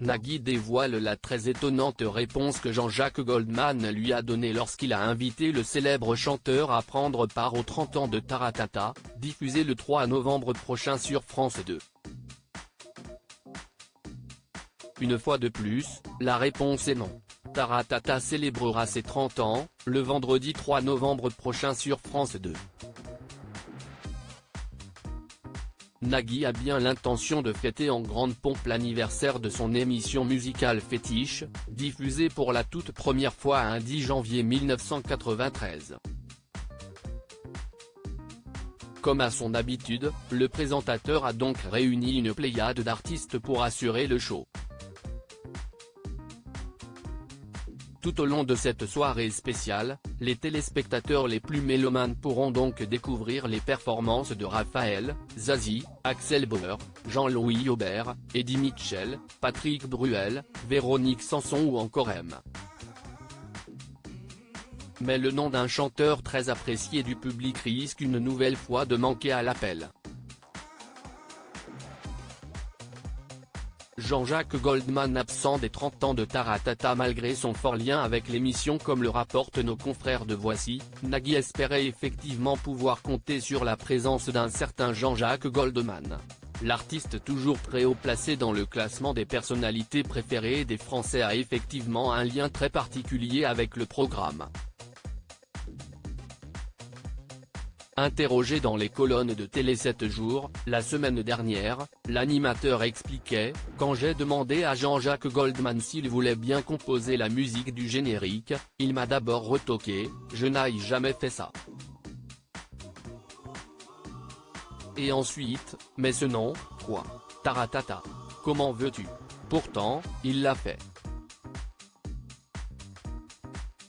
Nagui dévoile la très étonnante réponse que Jean-Jacques Goldman lui a donnée lorsqu'il a invité le célèbre chanteur à prendre part aux 30 ans de Taratata, diffusé le 3 novembre prochain sur France 2. Une fois de plus, la réponse est non. Taratata célébrera ses 30 ans, le vendredi 3 novembre prochain sur France 2. Nagui a bien l'intention de fêter en grande pompe l'anniversaire de son émission musicale Fétiche, diffusée pour la toute première fois un 10 janvier 1993. Comme à son habitude, le présentateur a donc réuni une pléiade d'artistes pour assurer le show. Tout au long de cette soirée spéciale, les téléspectateurs les plus mélomanes pourront donc découvrir les performances de Raphaël, Zazie, Axel Bauer, Jean-Louis Aubert, Eddie Mitchell, Patrick Bruel, Véronique Sanson ou encore M. Mais le nom d'un chanteur très apprécié du public risque une nouvelle fois de manquer à l'appel. Jean-Jacques Goldman absent des 30 ans de Taratata malgré son fort lien avec l'émission comme le rapportent nos confrères de Voici, Nagui espérait effectivement pouvoir compter sur la présence d'un certain Jean-Jacques Goldman. L'artiste toujours très haut placé dans le classement des personnalités préférées des Français a effectivement un lien très particulier avec le programme. Interrogé dans les colonnes de Télé 7 jours, la semaine dernière, l'animateur expliquait « Quand j'ai demandé à Jean-Jacques Goldman s'il voulait bien composer la musique du générique, il m'a d'abord retoqué, je n'ai jamais fait ça. Et ensuite, mais ce nom, quoi, Taratata. Comment veux-tu ? Pourtant, il l'a fait.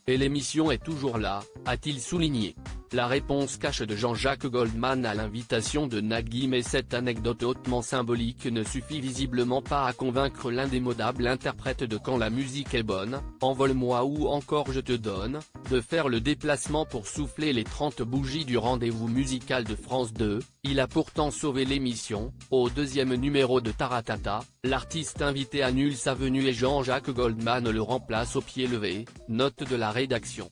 Et l'émission est toujours là, a-t-il souligné. La réponse cache de Jean-Jacques Goldman à l'invitation de Nagui mais cette anecdote hautement symbolique ne suffit visiblement pas à convaincre l'indémodable interprète de Quand la musique est bonne, Envole-moi ou encore Je te donne, de faire le déplacement pour souffler les 30 bougies du rendez-vous musical de France 2, il a pourtant sauvé l'émission. Au deuxième numéro de Taratata, l'artiste invité annule sa venue et Jean-Jacques Goldman le remplace au pied levé, note de la rédaction.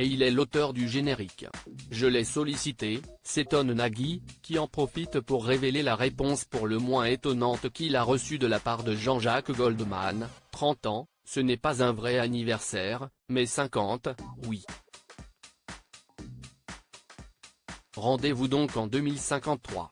Et il est l'auteur du générique. Je l'ai sollicité, s'étonne Nagui, qui en profite pour révéler la réponse pour le moins étonnante qu'il a reçue de la part de Jean-Jacques Goldman, 30 ans, ce n'est pas un vrai anniversaire, mais 50, oui. Rendez-vous donc en 2053.